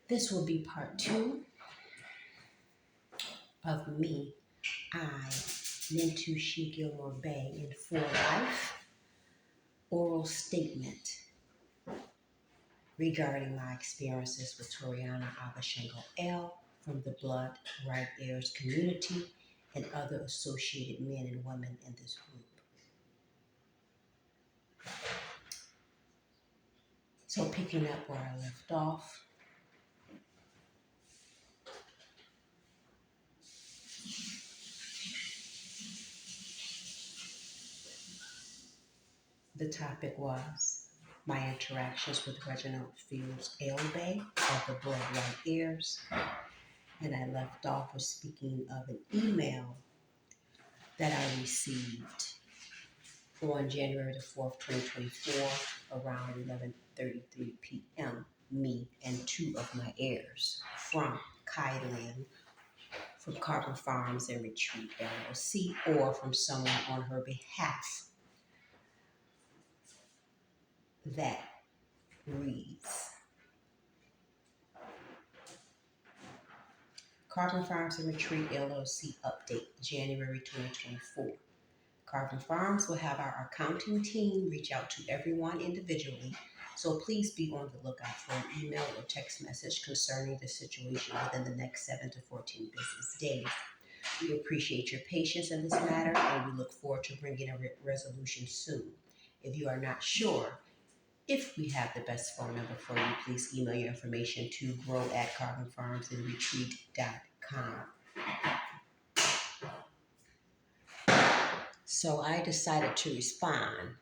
This will be part 2 of me, Nintu She Gilmore Bay, in For Life oral statement regarding my experiences with TORIANO Abashango L from the BLOODRIGHT HEIRS community and other associated men and women in this group. So picking up where I left off, the topic was my interactions with Reginald Fields Bay of the BLOODRIGHT HEIRS, and I left off with speaking of an email that I received on January the 4th, 2024, around 11:33 p.m., me and 2 of my heirs from Kylan, from Carbon Farms and Retreat LLC, or from someone on her behalf. That reads, Carbon Farms and Retreat LLC update, January 2024. Carbon Farms will have our accounting team reach out to everyone individually, so please be on the lookout for an email or text message concerning the situation within the next 7 to 14 business days. We appreciate your patience in this matter, and we look forward to bringing a resolution soon. If you are not sure if we have the best phone number for you, please email your information to grow@carbonfarmsandretreat.com. So I decided to respond,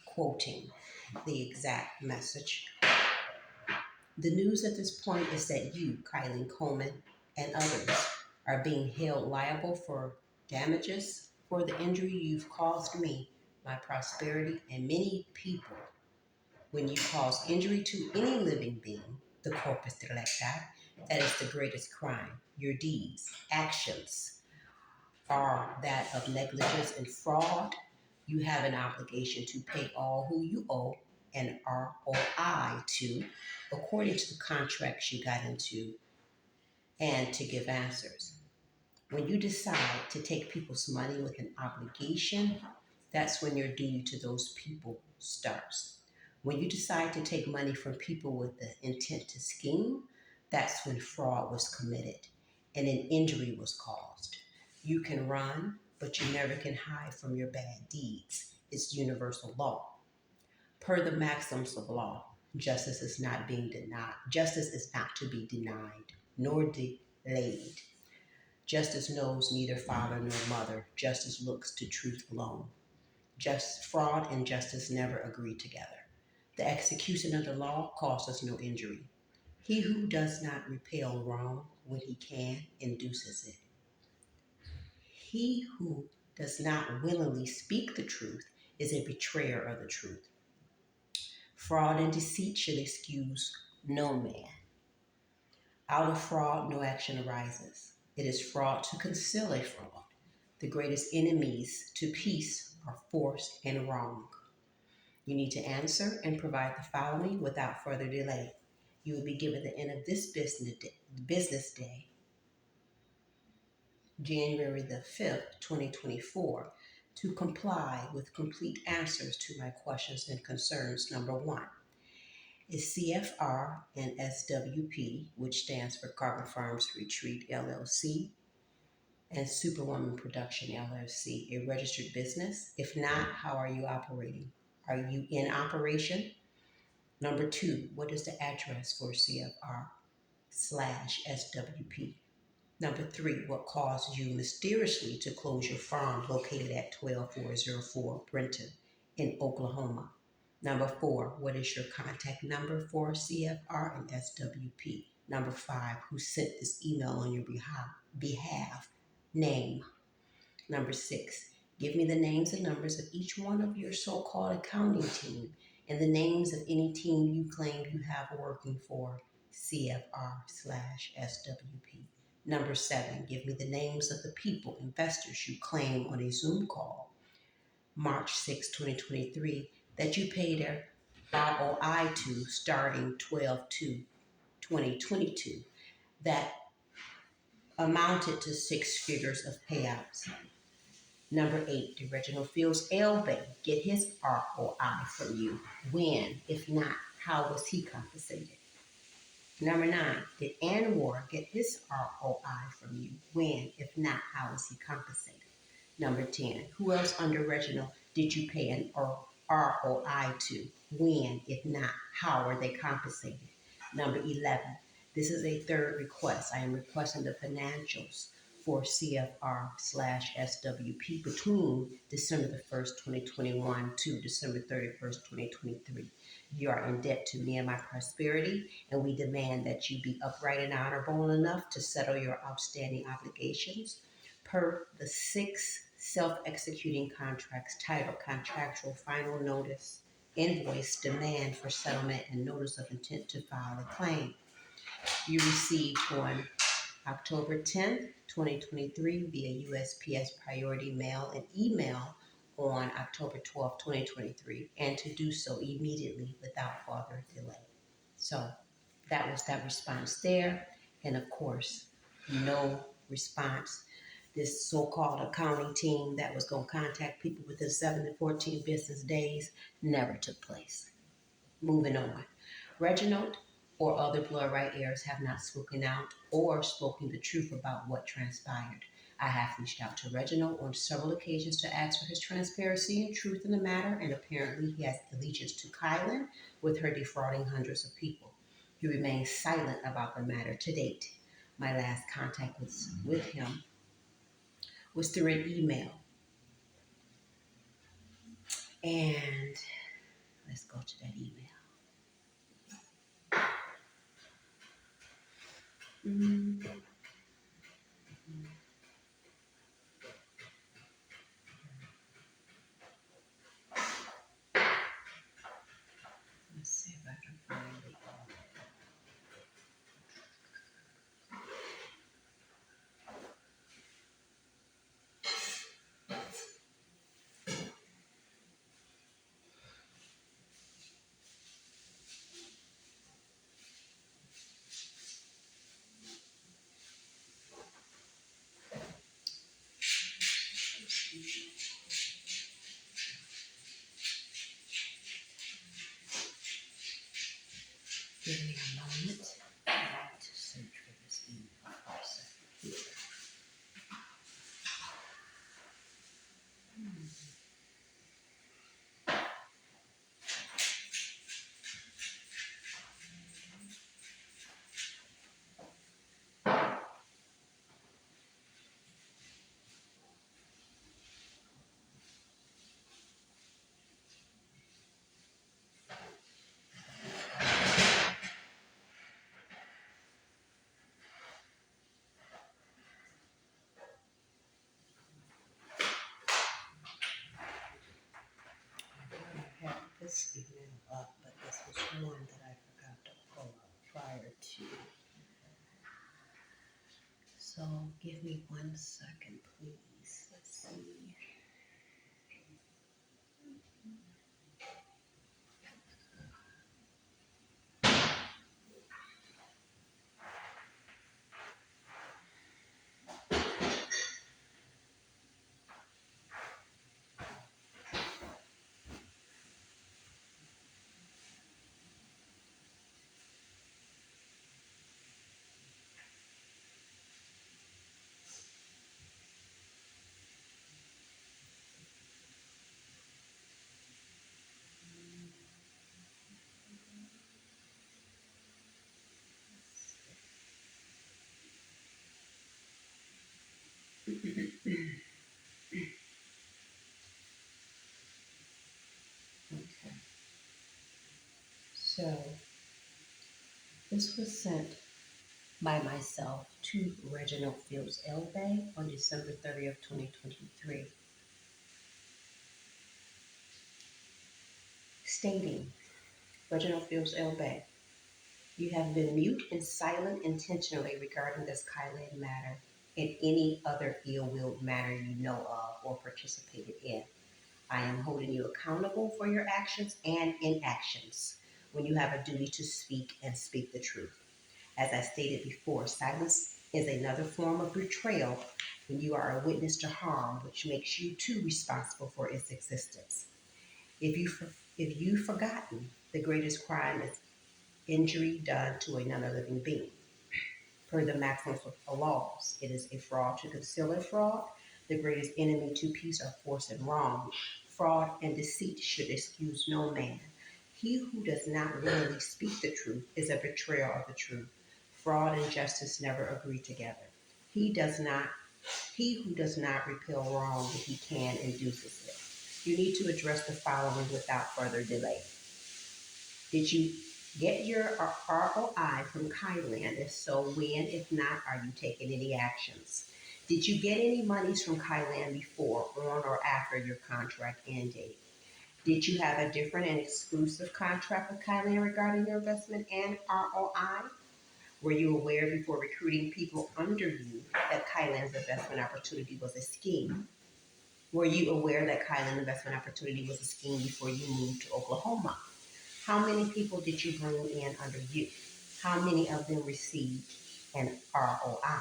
quoting the exact message. The news at this point is that you, Kylie Coleman, and others are being held liable for damages for the injury you've caused me, my prosperity, and many people. When you cause injury to any living being, the corpus delicti, that is the greatest crime. Your deeds, actions are that of negligence and fraud. You have an obligation to pay all who you owe and are I to, according to the contracts you got into, and to give answers. When you decide to take people's money with an obligation, that's when your duty to those people starts. When you decide to take money from people with the intent to scheme, that's when fraud was committed and an injury was caused. You can run, but you never can hide from your bad deeds. It's universal law. Per the maxims of law, justice is not being denied. Justice is not to be denied, nor delayed. Justice knows neither father nor mother. Justice looks to truth alone. Just fraud and justice never agree together. The execution of the law causes no injury. He who does not repel wrong when he can induces it. He who does not willingly speak the truth is a betrayer of the truth. Fraud and deceit should excuse no man. Out of fraud, no action arises. It is fraud to conceal a fraud. The greatest enemies to peace are force and wrong. You need to answer and provide the following without further delay. You will be given the end of this business day, January the 5th, 2024, to comply with complete answers to my questions and concerns. Number 1 is CFR and SWP, which stands for Carbon Farms Retreat LLC, and Superwoman Production LLC, a registered business? If not, how are you operating? Are you in operation? Number 2, what is the address for CFR/SWP? Number 3, what caused you mysteriously to close your farm located at 12404 Brenton in Oklahoma? Number 4, what is your contact number for CFR and SWP? Number 5, who sent this email on your behalf? Name. Number 6, give me the names and numbers of each one of your so-called accounting team and the names of any team you claim you have working for CFR/SWP. Number 7, give me the names of the people, investors you claim on a Zoom call, March 6, 2023, that you paid their ROI to starting 12/2/2022 that amounted to six figures of payouts. Number 8, did Reginald Fields Elbay get his ROI from you? When? If not, how was he compensated? Number 9, did Anwar get his ROI from you? When? If not, how was he compensated? Number 10, who else under Reginald did you pay an ROI to? When? If not, how are they compensated? Number 11, this is a third request. I am requesting the financials for CFR/SWP between December the 1st, 2021 to December 31st, 2023. You are in debt to me and my prosperity, and we demand that you be upright and honorable enough to settle your outstanding obligations per the 6 self-executing contracts titled Contractual Final Notice, Invoice, Demand for Settlement, and Notice of Intent to File a Claim. You received on October 10th, 2023 via USPS Priority Mail and email on October 12th, 2023, and to do so immediately without further delay. So that was that response there. And of course, no response. This so-called accounting team that was going to contact people within 7 to 14 business days never took place. Moving on. Reginald or other blood right heirs have not spoken out or spoken the truth about what transpired. I have reached out to Reginald on several occasions to ask for his transparency and truth in the matter, and apparently he has allegiance to Kylan, with her defrauding hundreds of people. He remains silent about the matter to date. My last contact with him was through an email. And let's go to that email. Let's see if I can find it. Give me a moment. I have to search for this email for a second here. I have this email up, but this was one that I forgot to pull up prior to. So give me 1 second, please. Let's see. Okay. So this was sent by myself to Reginald Fields Elbay on December 30th, 2023, stating, Reginald Fields Elbay, you have been mute and silent intentionally regarding this Kylan matter and any other ill-willed matter you know of or participated in. I am holding you accountable for your actions and inactions when you have a duty to speak and speak the truth. As I stated before, silence is another form of betrayal when you are a witness to harm, which makes you too responsible for its existence. If you've forgotten, the greatest crime is injury done to another living being. Per the maxims of laws, it is a fraud to conceal a fraud. The greatest enemy to peace are force and wrong. Fraud and deceit should excuse no man. He who does not willingly speak the truth is a betrayer of the truth. Fraud and justice never agree together. He does not he who does not repel wrong if he can induces it. You need to address the following without further delay. Did you get your ROI from Kylan? If so, when? If not, are you taking any actions? Did you get any monies from Kylan before, on, or after your contract end date? Did you have a different and exclusive contract with Kylan regarding your investment and ROI? Were you aware before recruiting people under you that Kylan's investment opportunity was a scheme? Were you aware that Kylan's investment opportunity was a scheme before you moved to Oklahoma? How many people did you bring in under you? How many of them received an ROI?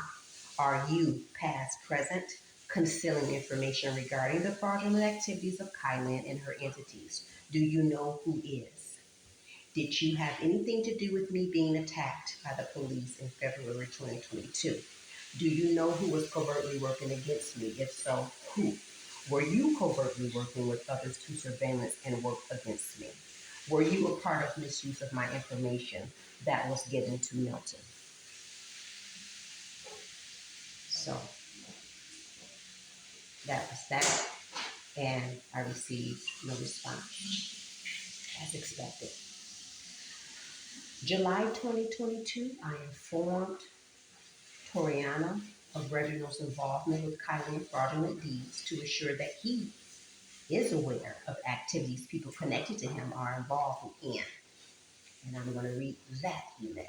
Are you, past, present, concealing information regarding the fraudulent activities of Kylan and her entities? Do you know who is? Did you have anything to do with me being attacked by the police in February 2022? Do you know who was covertly working against me? If so, who? Were you covertly working with others to surveillance and work against me? Were you a part of misuse of my information that was given to Milton? So that was that, and I received no response as expected. July 2022, I informed TORIANO of Reginald's involvement with Kylan fraudulent deeds to assure that he is aware of activities people connected to him are involved in. And I'm going to read that email.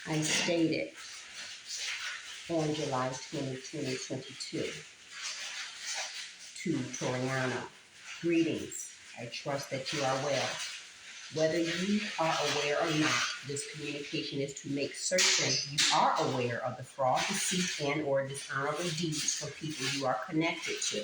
I stated on July 20, 2022 to Toriano, greetings. I trust that you are well. Whether you are aware or not, this communication is to make certain you are aware of the fraud, deceit, and or dishonorable deeds from people you are connected to.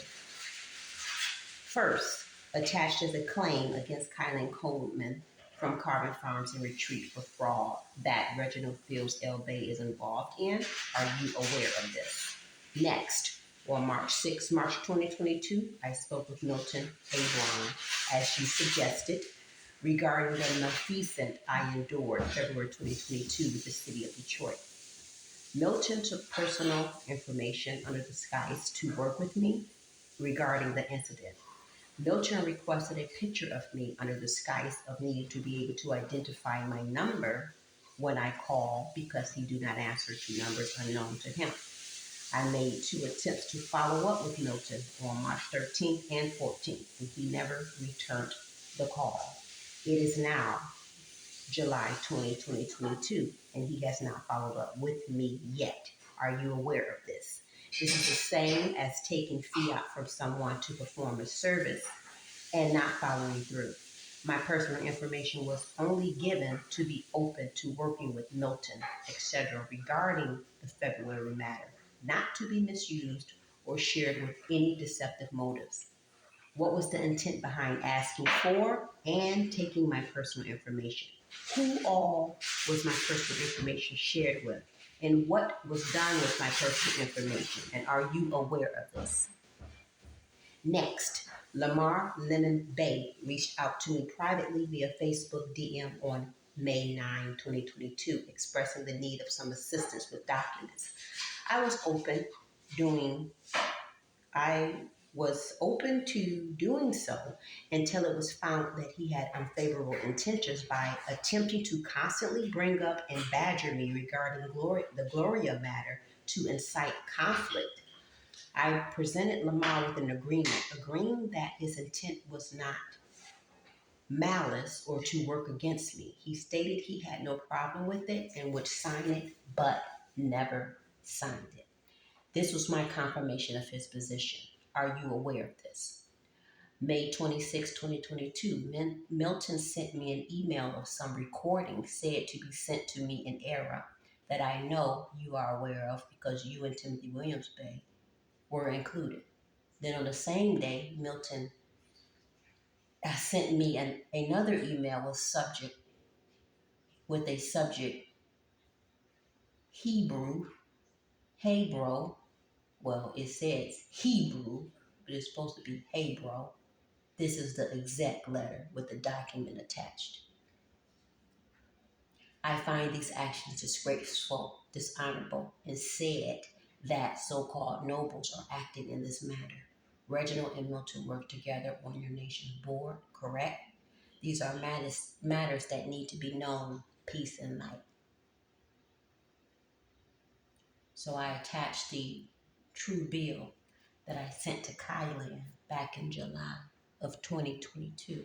First, attached is a claim against Kylan Coleman from Carbon Farms and Retreat for fraud that Reginald Fields L. Bay is involved in. Are you aware of this? Next, on March 2022, I spoke with Milton A. Brown, as you suggested, regarding the malfeasance I endured February 2022 with the city of Detroit. Milton took personal information under disguise to work with me regarding the incident. Milton requested a picture of me under disguise of needing to be able to identify my number when I call because he do not answer to numbers unknown to him. I made 2 attempts to follow up with Milton on March 13th and 14th, and he never returned the call. It is now July 20, 2022, and he has not followed up with me yet. Are you aware of this? This is the same as taking fiat from someone to perform a service and not following through. My personal information was only given to be open to working with Milton, etc., regarding the February matter, not to be misused or shared with any deceptive motives. What was the intent behind asking for and taking my personal information? Who all was my personal information shared with? And what was done with my personal information? And are you aware of this? Next, Lamar Lemon Bay reached out to me privately via Facebook DM on May 9, 2022, expressing the need of some assistance with documents. I was open, I was open to doing so until it was found that he had unfavorable intentions by attempting to constantly bring up and badger me regarding the Gloria matter to incite conflict. I presented Lamar with an agreement, agreeing that his intent was not malice or to work against me. He stated he had no problem with it and would sign it, but never signed it. This was my confirmation of his position. Are you aware of this? May 26, 2022, Milton sent me an email of some recording said to be sent to me in error that I know you are aware of because you and Timothy Williams Bay were included. Then on the same day, Milton sent me another email with a subject Hebrew, Hebrew. Well, it says Hebrew, but it's supposed to be Hebrew. This is the exact letter with the document attached. I find these actions disgraceful, dishonorable, and said that so-called nobles are acting in this manner. Reginald and Milton work together on your nation's board, correct? These are matters that need to be known, peace and light. So I attached the true bill that I sent to Kylan back in July of 2022.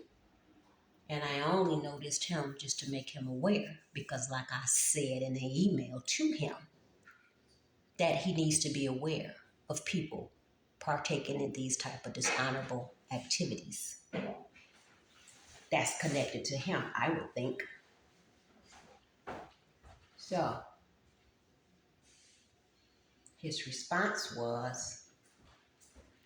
And I only noticed him just to make him aware because, like I said in the email to him, that he needs to be aware of people partaking in these type of dishonorable activities. That's connected to him, I would think. So his response was,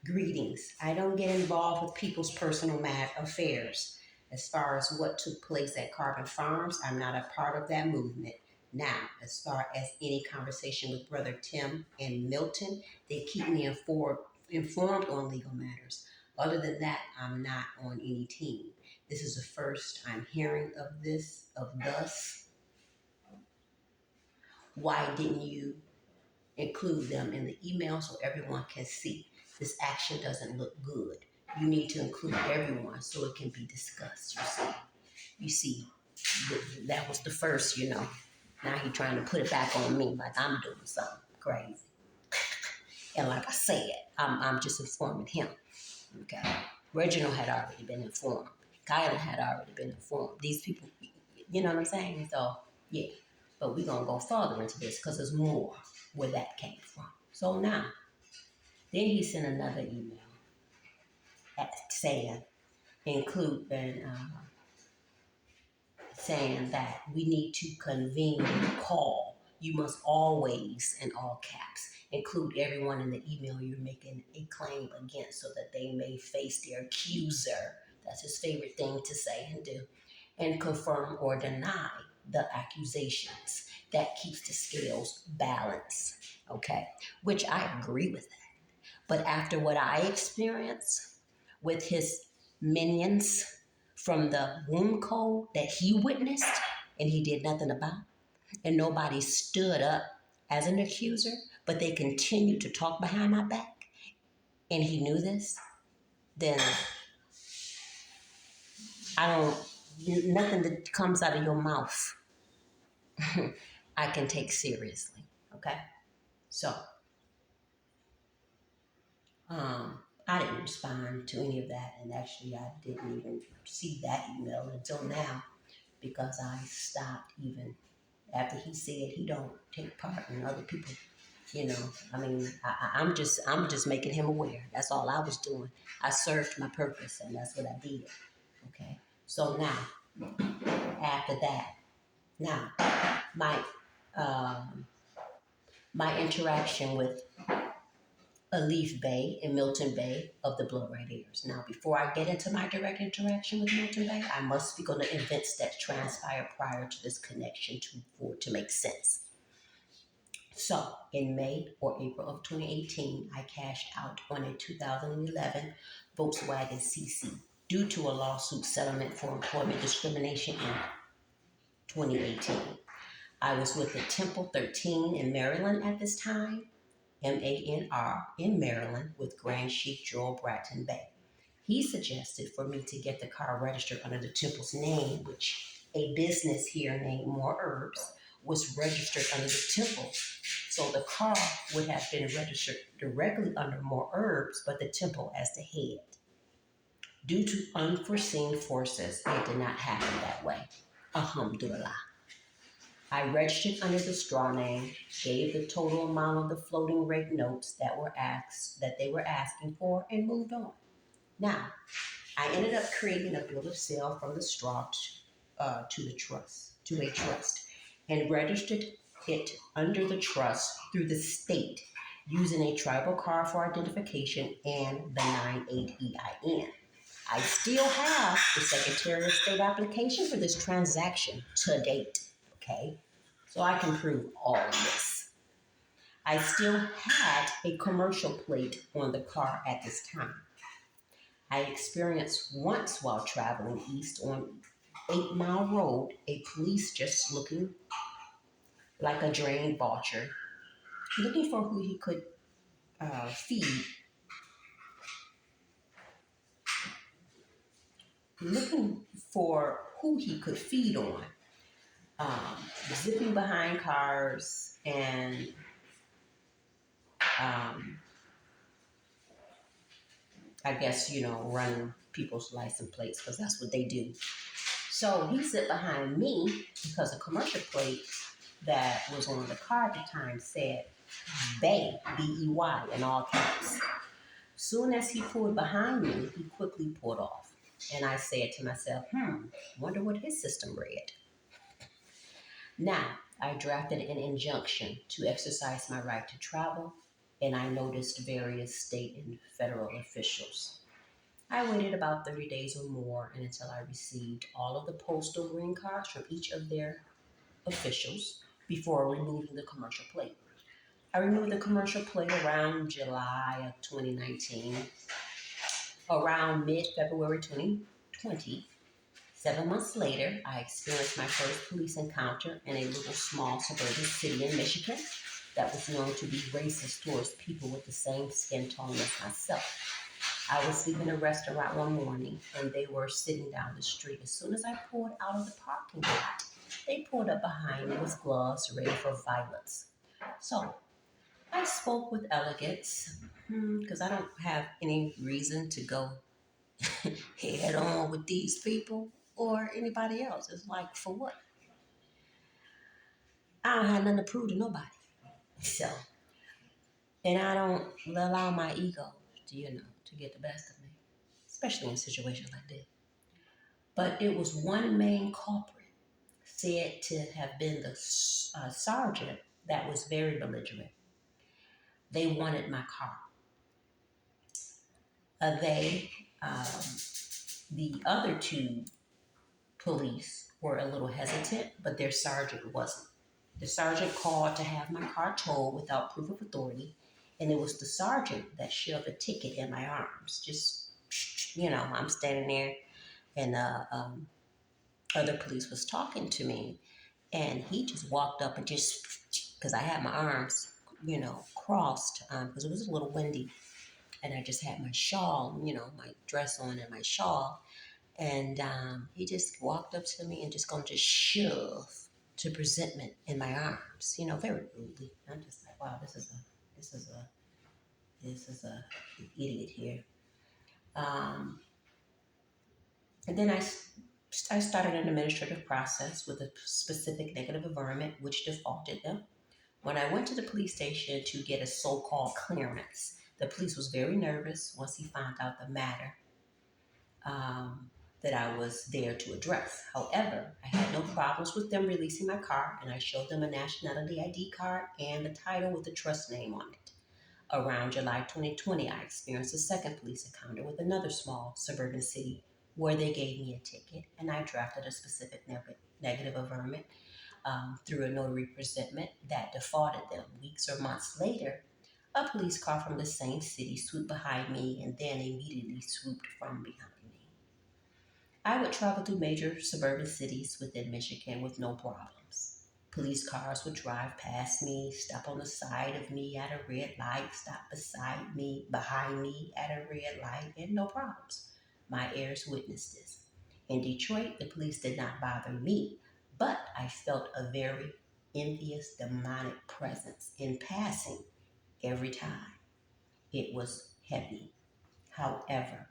greetings. I don't get involved with people's personal affairs. As far as what took place at Carbon Farms, I'm not a part of that movement. Now, as far as any conversation with Brother Tim and Milton, they keep me informed on legal matters. Other than that, I'm not on any team. This is the first I'm hearing of thus. Why didn't you include them in the email so everyone can see? This action doesn't look good. You need to include everyone so it can be discussed, You see, that was the first, Now he's trying to put it back on me like I'm doing something crazy. And like I said, I'm just informing him, okay? Reginald had already been informed. Kyla had already been informed. These people, you know what I'm saying? So, yeah. But we're going to go further into this because there's more where that came from. So now, then he sent another email saying that we need to convene a call. You must always, in all caps, include everyone in the email you're making a claim against so that they may face their accuser. That's his favorite thing to say and do. And confirm or deny the accusations. That keeps the scales balanced, okay? Which I agree with that. But after what I experienced with his minions from the womb code that he witnessed and he did nothing about, and nobody stood up as an accuser, but they continued to talk behind my back, and he knew this, then nothing that comes out of your mouth I can take seriously, okay? So, I didn't respond to any of that, and actually I didn't even see that email until now because I stopped even after he said he don't take part in other people. I'm just making him aware. That's all I was doing. I served my purpose, and that's what I did. Okay. So now, after that, my interaction with Alif Bey and Milton Bey of the BLOODRIGHT HEIRS. Now, before I get into my direct interaction with Milton Bey, I must speak on the events that transpired prior to this connection for it to make sense. So, in May or April of 2018, I cashed out on a 2011 Volkswagen CC due to a lawsuit settlement for employment discrimination in 2018. I was with the Temple 13 in Maryland at this time. MANR, in Maryland with Grand Chief Joel Bratton Bay. He suggested for me to get the car registered under the temple's name, which a business here named More Herbs was registered under the temple. So the car would have been registered directly under More Herbs, but the temple as the head. Due to unforeseen forces, it did not happen that way. Alhamdulillah. I registered under the straw name, gave the total amount of the floating rate notes that they were asking for, and moved on. Now, I ended up creating a bill of sale from the straw to a trust, and registered it under the trust through the state using a tribal card for identification and the 98 EIN. I still have the Secretary of State application for this transaction to date, okay? So I can prove all of this. I still had a commercial plate on the car at this time. I experienced once while traveling east on 8 Mile Road, a police just looking like a drained vulture, looking for who he could feed, looking for who he could feed on, zipping behind cars and I guess, running people's license plates because that's what they do. So he zipped behind me because the commercial plate that was on the car at the time said Bay, B-E-Y, in all caps. Soon as he pulled behind me, he quickly pulled off. And I said to myself, wonder what his system read. Now, I drafted an injunction to exercise my right to travel, and I noticed various state and federal officials. I waited about 30 days or more and until I received all of the postal green cards from each of their officials before removing the commercial plate. I removed the commercial plate around July of 2019. Around mid-February 2020, 7 months later, I experienced my first police encounter in a little small suburban city in Michigan that was known to be racist towards people with the same skin tone as myself. I was leaving a restaurant one morning and they were sitting down the street. As soon as I pulled out of the parking lot, they pulled up behind me with gloves ready for violence. So I spoke with elegance because I don't have any reason to go head on with these people or anybody else. It's like, for what? I don't have nothing to prove to nobody. So, and I don't allow my ego to get the best of me, especially in situations like this. But it was one main culprit said to have been the sergeant that was very belligerent. They wanted my car. They, the other two police were a little hesitant, but their sergeant wasn't. The sergeant called to have my car towed without proof of authority, and it was the sergeant that shoved a ticket in my arms. Just, I'm standing there, and other police was talking to me, and he just walked up and just, because I had my arms, crossed, because it was a little windy, and I just had my shawl, my dress on and my shawl, and he just walked up to me and just going to shove to presentment in my arms, very rudely. I'm just like, wow, this is a idiot here. And then I started an administrative process with a specific negative environment, which defaulted them. When I went to the police station to get a so-called clearance, the police was very nervous once he found out the matter that I was there to address. However, I had no problems with them releasing my car, and I showed them a nationality ID card and the title with the trust name on it. Around July 2020, I experienced a second police encounter with another small suburban city where they gave me a ticket, and I drafted a specific negative averment through a notary presentment that defaulted them. Weeks or months later, a police car from the same city swooped behind me and then immediately swooped from behind me. I would travel through major suburban cities within Michigan with no problems. Police cars would drive past me, stop on the side of me at a red light, stop beside me, behind me at a red light, and no problems. My heirs witnessed this. In Detroit, the police did not bother me, but I felt a very envious demonic presence in passing every time. It was heavy. However,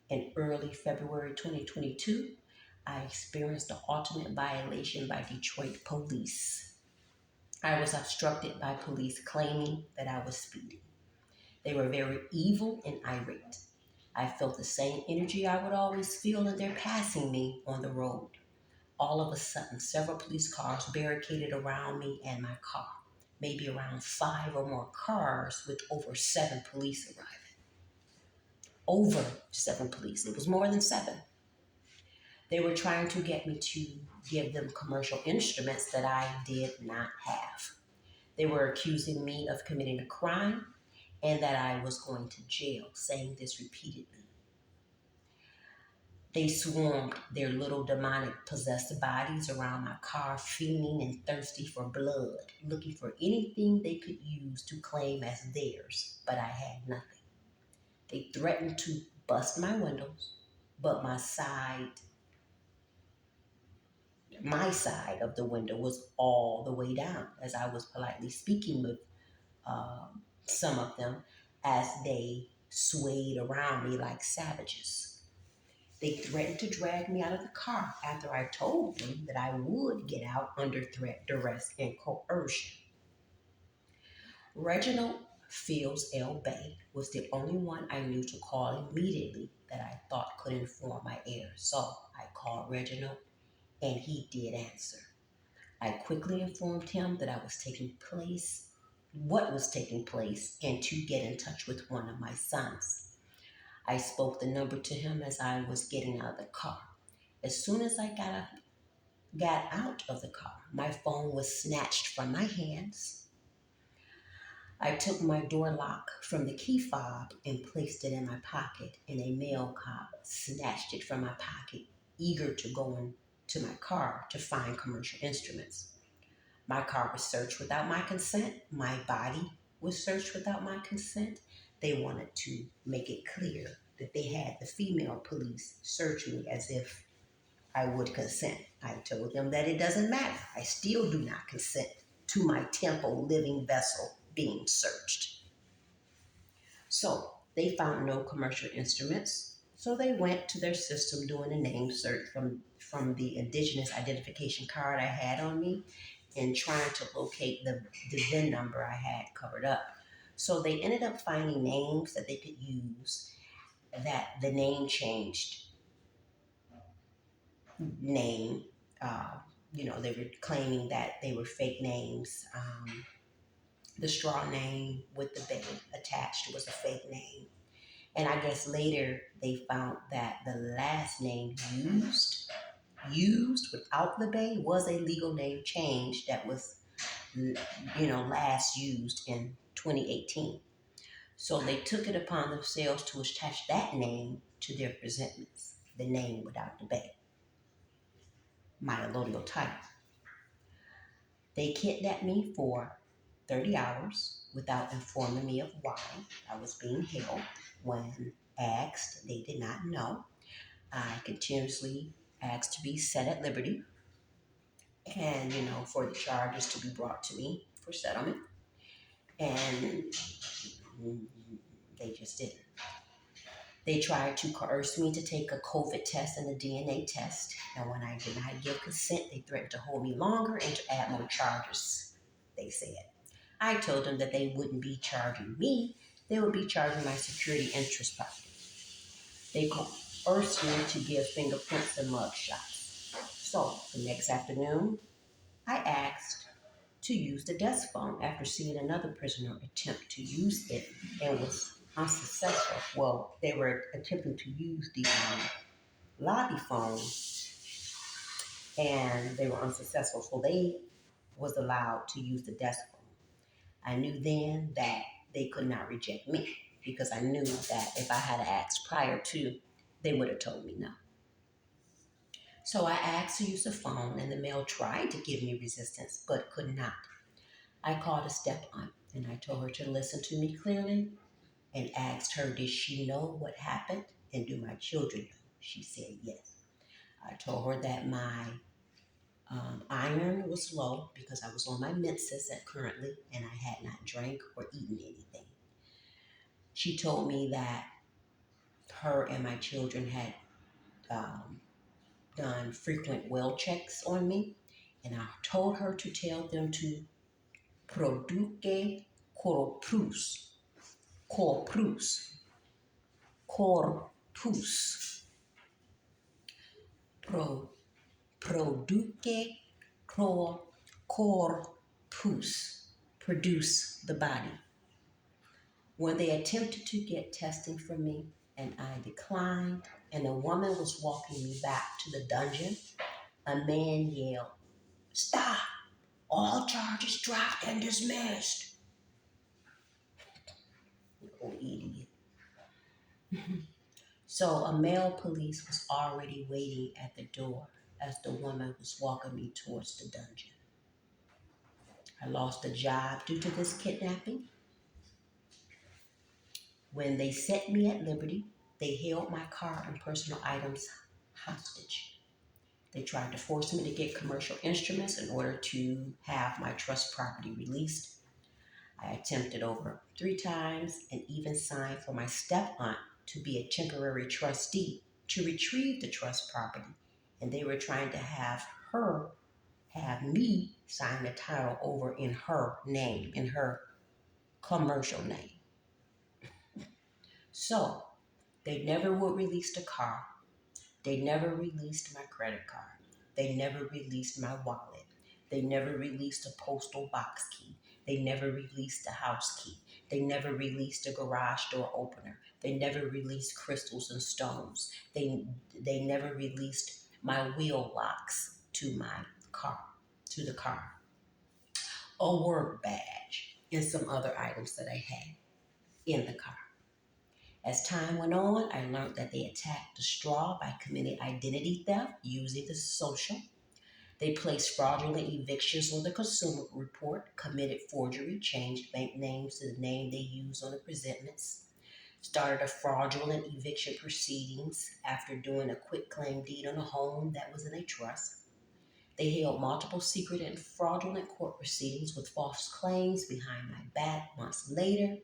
in early February 2022, I experienced the ultimate violation by Detroit police. I was obstructed by police claiming that I was speeding. They were very evil and irate. I felt the same energy I would always feel in their passing me on the road. All of a sudden, several police cars barricaded around me and my car. Maybe around 5 or more cars with over 7 police arriving. Over 7 police. It was more than 7. They were trying to get me to give them commercial instruments that I did not have. They were accusing me of committing a crime and that I was going to jail, saying this repeatedly. They swarmed their little demonic possessed bodies around my car, fiending and thirsty for blood, looking for anything they could use to claim as theirs, but I had nothing. They threatened to bust my windows, but my side of the window was all the way down as I was politely speaking with some of them as they swayed around me like savages. They threatened to drag me out of the car after I told them that I would get out under threat, duress, and coercion. Reginald Fields L. Bay was the only one I knew to call immediately that I thought could inform my heirs. So I called Reginald and he did answer. I quickly informed him that what was taking place, and to get in touch with one of my sons. I spoke the number to him as I was getting out of the car. As soon as I got out of the car, my phone was snatched from my hands. I took my door lock from the key fob and placed it in my pocket, and a male cop snatched it from my pocket, eager to go into my car to find commercial instruments. My car was searched without my consent. My body was searched without my consent. They wanted to make it clear that they had the female police search me as if I would consent. I told them that it doesn't matter. I still do not consent to my temple living vessel being searched. So they found no commercial instruments. So they went to their system doing a name search from the indigenous identification card I had on me and trying to locate the VIN number I had covered up. So they ended up finding names that they could use, that the name changed name. They were claiming that they were fake names. The straw name with the bay attached was a fake name. And I guess later they found that the last name used without the bay was a legal name change that was, last used in 2018. So they took it upon themselves to attach that name to their presentments, the name without the bay, my allodial title. They kidnapped me for 30 hours without informing me of why I was being held. When asked, they did not know. I continuously asked to be set at liberty and, for the charges to be brought to me for settlement. And they just didn't. They tried to coerce me to take a COVID test and a DNA test. And when I did not give consent, they threatened to hold me longer and to add more charges, they said. I told them that they wouldn't be charging me, they would be charging my security interest property. They coerced me to give fingerprints and mug shots. So the next afternoon, I asked to use the desk phone after seeing another prisoner attempt to use it and was unsuccessful. Well, they were attempting to use the lobby phone and they were unsuccessful. So they was allowed to use the desk phone. I knew then that they could not reject me because I knew that if I had asked prior to, they would have told me no. So I asked to use the phone, and the male tried to give me resistance, but could not. I called a step aunt, and I told her to listen to me clearly and asked her, did she know what happened? And do my children know? She said yes. I told her that my iron was low because I was on my menses at currently, and I had not drank or eaten anything. She told me that her and my children had um, done frequent well checks on me, and I told her to tell them to produce corpus, corpus, corpus, pro, produce corpus, produce the body. When they attempted to get testing from me and I declined, and a woman was walking me back to the dungeon, a man yelled, "Stop! All charges dropped and dismissed." Oh, idiot. So a male police was already waiting at the door as the woman was walking me towards the dungeon. I lost a job due to this kidnapping. When they set me at liberty, they held my car and personal items hostage. They tried to force me to get commercial instruments in order to have my trust property released. I attempted over 3 times and even signed for my step aunt to be a temporary trustee to retrieve the trust property. And they were trying to have me sign the title over in her name, in her commercial name. So they never would release the car. They never released my credit card. They never released my wallet. They never released a postal box key. They never released the house key. They never released a garage door opener. They never released crystals and stones. They never released my wheel locks to my car, to the car, a work badge, and some other items that I had in the car. As time went on, I learned that they attacked the straw by committing identity theft using the social. They placed fraudulent evictions on the consumer report, committed forgery, changed bank names to the name they used on the presentments, started a fraudulent eviction proceedings after doing a quitclaim deed on a home that was in a trust. They held multiple secret and fraudulent court proceedings with false claims behind my back months later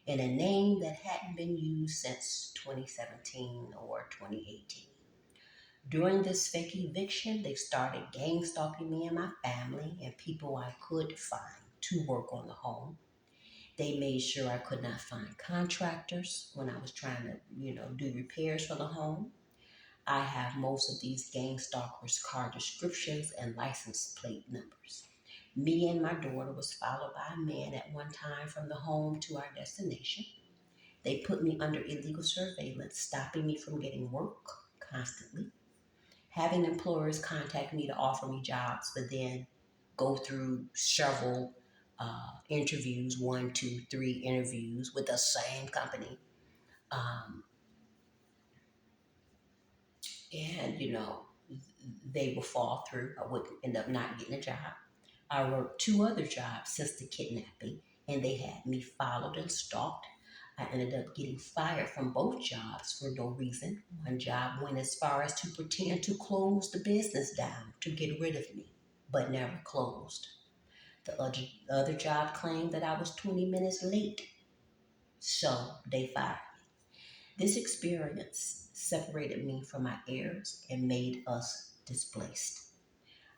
in a name that hadn't been used since 2017 or 2018. During this fake eviction, they started gang stalking me and my family and people I could find to work on the home. They made sure I could not find contractors when I was trying to, do repairs for the home. I have most of these gang stalkers' car descriptions and license plate numbers. Me and my daughter was followed by a man at one time from the home to our destination. They put me under illegal surveillance, stopping me from getting work constantly, having employers contact me to offer me jobs, but then go through several interviews, 1, 2, 3 interviews with the same company. Um, and, they would fall through. I would end up not getting a job. I worked 2 other jobs since the kidnapping, and they had me followed and stalked. I ended up getting fired from both jobs for no reason. One job went as far as to pretend to close the business down to get rid of me, but never closed. The other job claimed that I was 20 minutes late, so they fired me. This experience separated me from my heirs and made us displaced.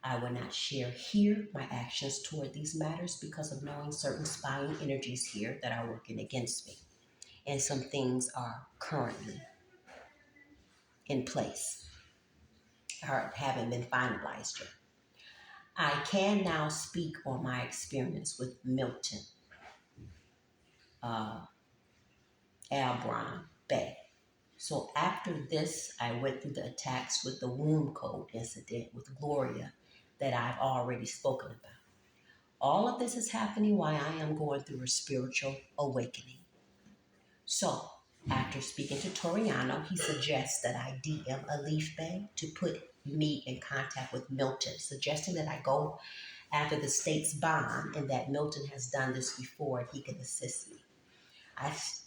I will not share here my actions toward these matters because of knowing certain spying energies here that are working against me. And some things are currently in place or haven't been finalized yet. I can now speak on my experience with Milton uh, Albron Bay. So after this, I went through the attacks with the womb code incident with Gloria that I've already spoken about. All of this is happening while I am going through a spiritual awakening. So, after speaking to Toriano, he suggests that I DM a leaf bay to put meet and contact with Milton, suggesting that I go after the state's bond and that Milton has done this before and he can assist me.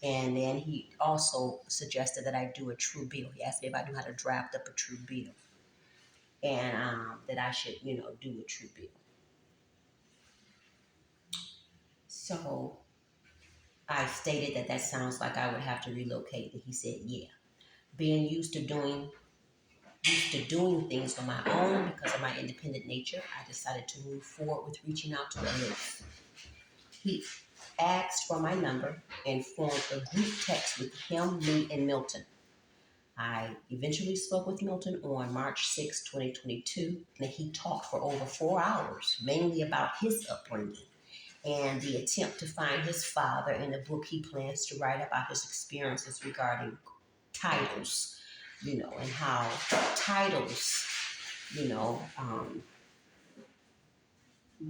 And then he also suggested that I do a true bill. He asked me if I knew how to draft up a true bill and that I should, do a true bill. So I stated that sounds like I would have to relocate. And he said, yeah. Being used to doing things on my own because of my independent nature, I decided to move forward with reaching out to a list. He asked for my number and formed a group text with him, me, and Milton. I eventually spoke with Milton on March 6, 2022, and he talked for over 4 hours, mainly about his upbringing and the attempt to find his father in the book he plans to write about his experiences regarding titles, and how titles,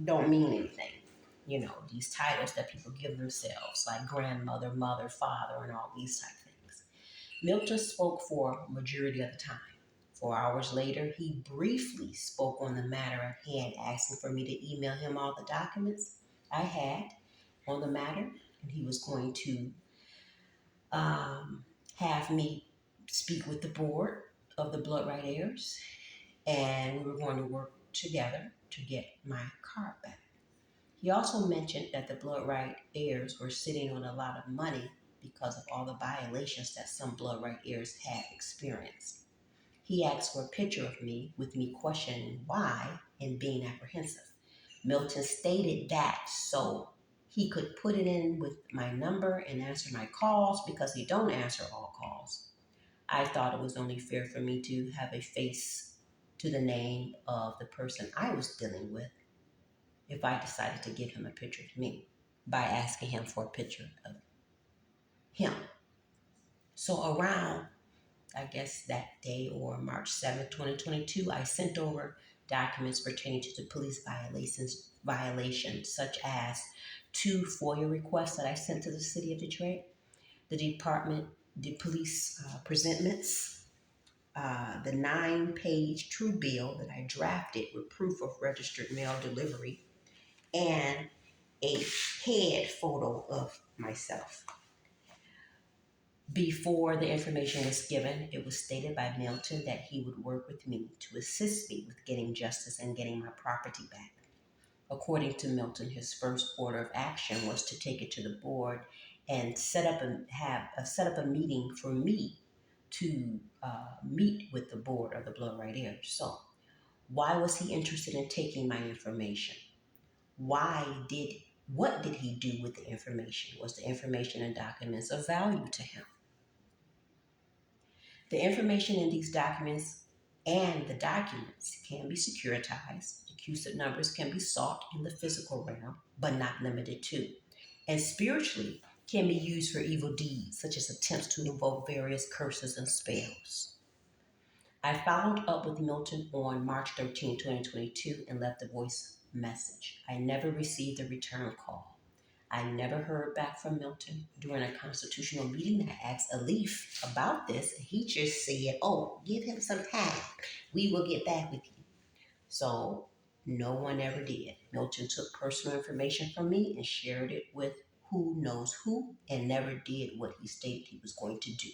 don't mean anything. These titles that people give themselves, like grandmother, mother, father, and all these type things. Milton spoke for a majority of the time. 4 hours later, he briefly spoke on the matter at hand, asking for me to email him all the documents I had on the matter, and he was going to have me speak with the board of the BLOODRIGHT heirs, and we were going to work together to get my car back. He also mentioned that the BLOODRIGHT heirs were sitting on a lot of money because of all the violations that some BLOODRIGHT heirs had experienced. He asked for a picture of me, with me questioning why and being apprehensive. Milton stated that so he could put it in with my number and answer my calls because he don't answer all calls. I thought it was only fair for me to have a face to the name of the person I was dealing with if I decided to give him a picture of me by asking him for a picture of him. So around, I guess, that day or March 7th, 2022, I sent over documents pertaining to the police violations such as 2 FOIA requests that I sent to the city of Detroit, the police presentments, the 9-page true bill that I drafted with proof of registered mail delivery, and a head photo of myself. Before the information was given, it was stated by Milton that he would work with me to assist me with getting justice and getting my property back. According to Milton, his first order of action was to take it to the board and set up a meeting for me to meet with the board of the BLOODRIGHT heirs. So, why was he interested in taking my information? What did he do with the information? Was the information and documents of value to him? The information in these documents and the documents can be securitized. The CUSIP numbers can be sought in the physical realm, but not limited to. And spiritually can be used for evil deeds, such as attempts to invoke various curses and spells. I followed up with Milton on March 13, 2022, and left a voice message. I never received a return call. I never heard back from Milton. During a constitutional meeting, I asked Alif about this, and he just said, oh, give him some time. We will get back with you. So no one ever did. Milton took personal information from me and shared it with who knows who, and never did what he stated he was going to do.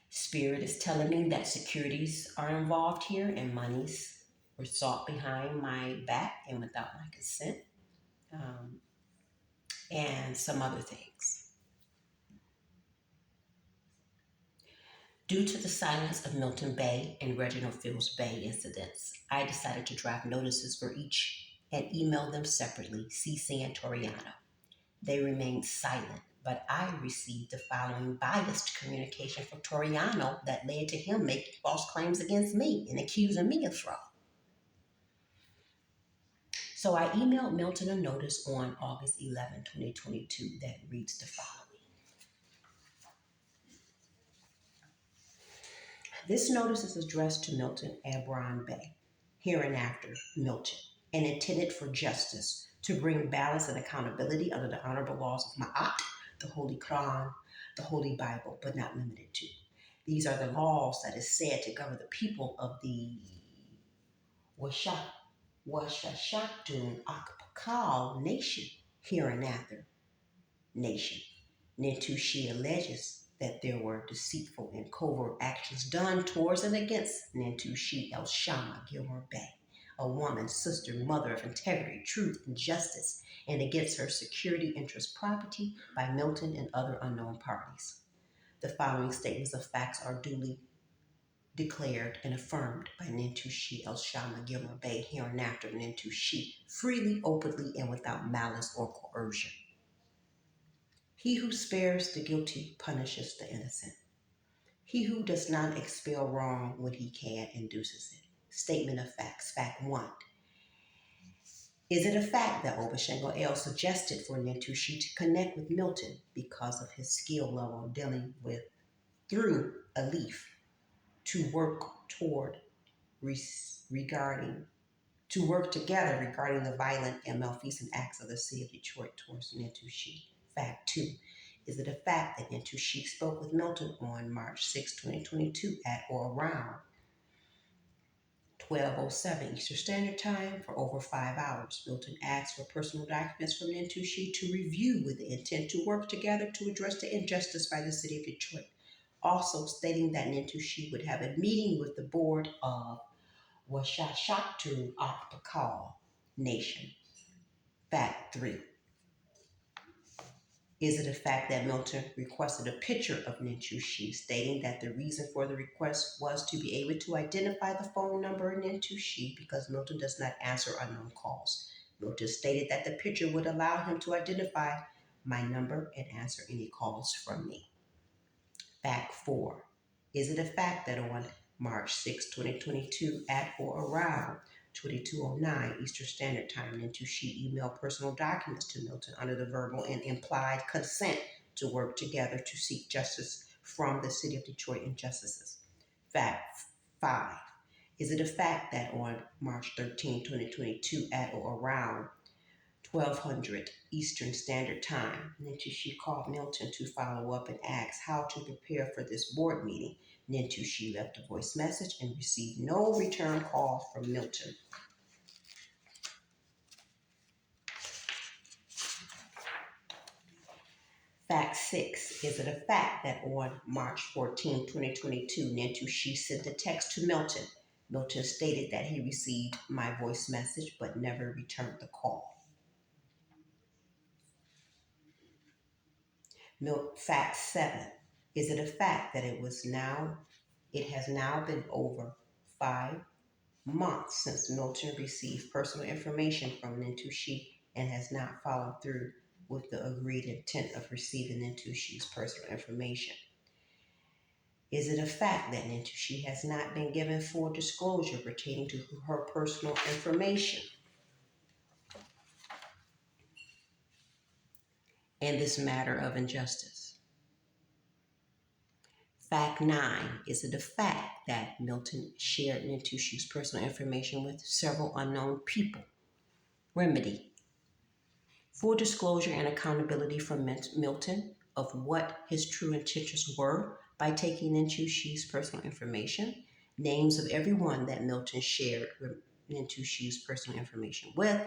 Spirit is telling me that securities are involved here and monies were sought behind my back and without my consent. And some other things. Due to the silence of Milton Bay and Reginald Fields Bay incidents, I decided to draft notices for each and email them separately, CCing TORIANO. They remained silent, but I received the following biased communication from TORIANO that led to him making false claims against me and accusing me of fraud. So I emailed Milton a notice on August 11, 2022 that reads the following. This notice is addressed to Milton Abron Bay, hereinafter Milton, and intended for justice, to bring balance and accountability under the honorable laws of Ma'at, the Holy Quran, the Holy Bible, but not limited to. These are the laws that is said to govern the people of the Washashatun Akpakal nation, hereinafter nation. Nintushi alleges that there were deceitful and covert actions done towards and against Nintushi El Shama Gilmore Bay, a woman, sister, mother of integrity, truth, and justice, and against her security interest property by Milton and other unknown parties. The following statements of facts are duly declared and affirmed by Nintushi El Shama Gilmore Bay, hereinafter Nintushi, freely, openly, and without malice or coercion. He who spares the guilty punishes the innocent. He who does not expel wrong when he can induces it. Statement of facts. Fact 1. Is it a fact that Obashango L suggested for Nintushi to connect with Milton because of his skill level dealing with through a leaf to work toward regarding to work together regarding the violent and malfeasant acts of the city of Detroit towards Nintushi? Fact 2. Is it a fact that Nintushi spoke with Milton on March 6, 2022 at or around 12:07 Eastern Standard Time for over 5 hours? Milton asked for personal documents from Nintushi to review with the intent to work together to address the injustice by the city of Detroit, also stating that Nintushi would have a meeting with the board of Washashatu Akpakal Nation. Fact 3. Is it a fact that Milton requested a picture of Nintushi, stating that the reason for the request was to be able to identify the phone number of Nintushi because Milton does not answer unknown calls? Milton stated that the picture would allow him to identify my number and answer any calls from me. Fact 4. Is it a fact that on March 6, 2022 at or around 22:09 Eastern Standard Time, Nintushi emailed personal documents to Milton under the verbal and implied consent to work together to seek justice from the city of Detroit injustices? Fact 5. Is it a fact that on March 13, 2022 at or around 1200 Eastern Standard Time, Nintushi called Milton to follow up and ask how to prepare for this board meeting? Nintushi left a voice message and received no return call from Milton. Fact 6. Is it a fact that on March 14, 2022, Nintushi sent a text to Milton? Milton stated that he received my voice message but never returned the call. Fact 7. Is it a fact that it has now been over 5 months since Milton received personal information from Nintushi and has not followed through with the agreed intent of receiving Nintushi's personal information? Is it a fact that Nintushi has not been given full disclosure pertaining to her personal information in this matter of injustice? Fact 9. Is it a fact that Milton shared Nintushi's personal information with several unknown people? Remedy. Full disclosure and accountability from Milton of what his true intentions were by taking Nintushi's personal information. Names of everyone that Milton shared Nintushi's personal information with,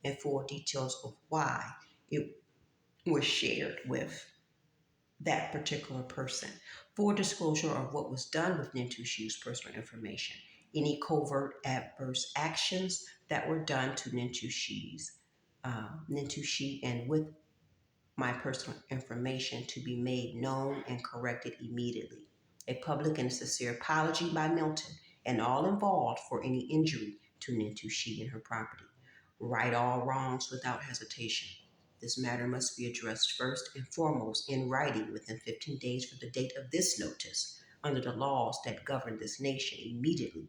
and full details of why it was shared with that particular person. Full disclosure of what was done with Nintushi's personal information. Any covert adverse actions that were done to Nintushi and with my personal information to be made known and corrected immediately. A public and sincere apology by Milton and all involved for any injury to Nintushi and her property. Right all wrongs without hesitation. This matter must be addressed first and foremost in writing within 15 days from the date of this notice under the laws that govern this nation immediately.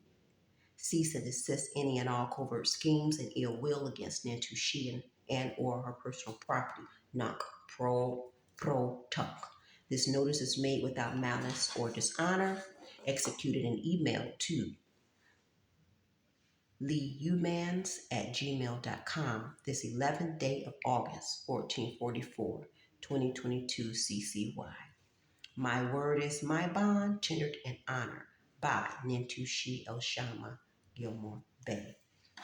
Cease and desist any and all covert schemes and ill will against Nintushi and or her personal property. Nunc pro tuck. This notice is made without malice or dishonor, executed and emailed to leehumans@gmail.com this 11th day of August, 1444, 2022 CCY. My word is my bond, tendered in honor by Nintushi Elshama Gilmore Bay.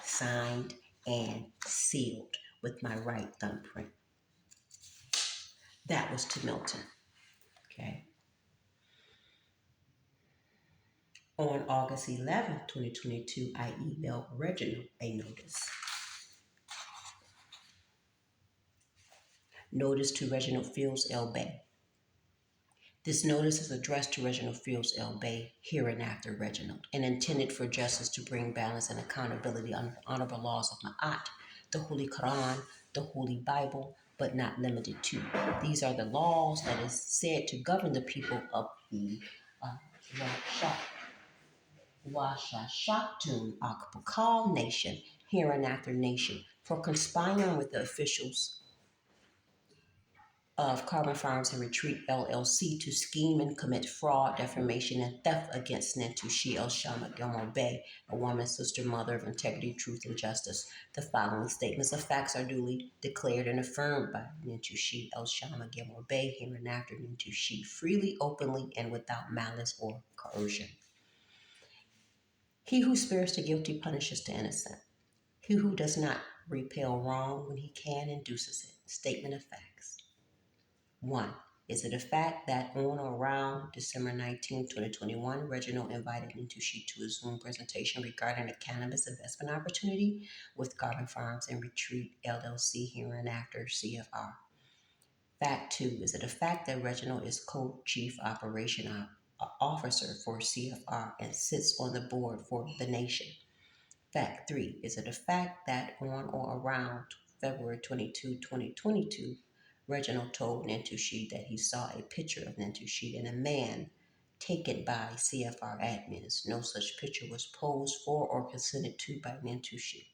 Signed and sealed with my right thumbprint. That was to Milton. Okay. On August 11th, 2022, I emailed Reginald a notice. Notice to Reginald Fields L. Bay. This notice is addressed to Reginald Fields L. Bay, hereinafter Reginald, and intended for justice to bring balance and accountability under the honorable laws of Ma'at, the Holy Quran, the Holy Bible, but not limited to. These are the laws that is said to govern the people of the Washashaktun Akpakal nation, hereinafter nation, for conspiring with the officials of Carbon Farms and Retreat LLC to scheme and commit fraud, defamation, and theft against Nintushi El Shama Gilmore Bay, a woman, sister, mother of integrity, truth, and justice. The following statements of facts are duly declared and affirmed by Nintushi El Shama Gilmore Bay, hereinafter Nintushi, freely, openly, and without malice or coercion. He who spares the guilty punishes the innocent. He who does not repel wrong when he can induces it. Statement of facts. 1. Is it a fact that on or around December 19, 2021, Reginald invited Nintushi to a Zoom presentation regarding a cannabis investment opportunity with Carbon Farms and Retreat LLC, hereinafter CFR? Fact 2. Is it a fact that Reginald is co-chief operation officer for CFR and sits on the board for the nation? Fact 3. Is it a fact that on or around February 22, 2022, Reginald told Nintushi that he saw a picture of Nintushi and a man taken by CFR admins? No such picture was posed for or consented to by Nintushi.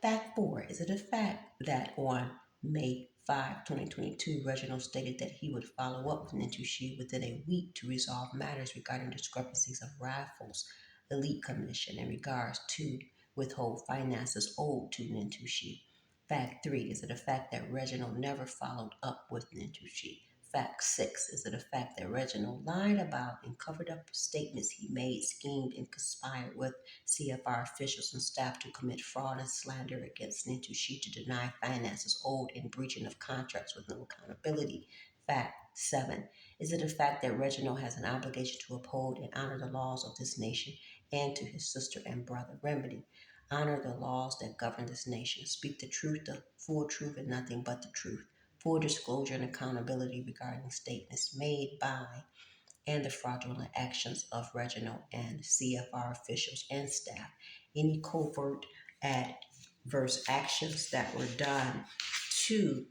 Fact 4. Is it a fact that on May 5, 2022, Reginald stated that he would follow up with Nintushi within a week to resolve matters regarding discrepancies of Rifles Elite Commission in regards to withhold finances owed to Nintushi? Fact 3. Is it a fact that Reginald never followed up with Nintushi? Fact 6. Is it a fact that Reginald lied about and covered up statements he made, schemed, and conspired with CFR officials and staff to commit fraud and slander against Nintushi to deny finances owed and breaching of contracts with no accountability? Fact 7. Is it a fact that Reginald has an obligation to uphold and honor the laws of this nation and to his sister and brother Remedy? Honor the laws that govern this nation. Speak the truth, the full truth, and nothing but the truth. Full disclosure and accountability regarding statements made by and the fraudulent actions of Reginald and CFR officials and staff. Any covert adverse actions that were done to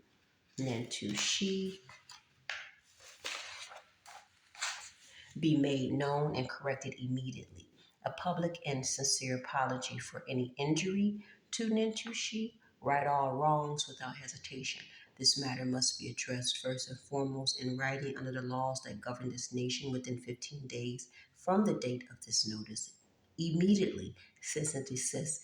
Nintushi be made known and corrected immediately. A public and sincere apology for any injury to Nintushi. Right all wrongs without hesitation. This matter must be addressed first and foremost in writing under the laws that govern this nation within 15 days from the date of this notice. Immediately, cease and desist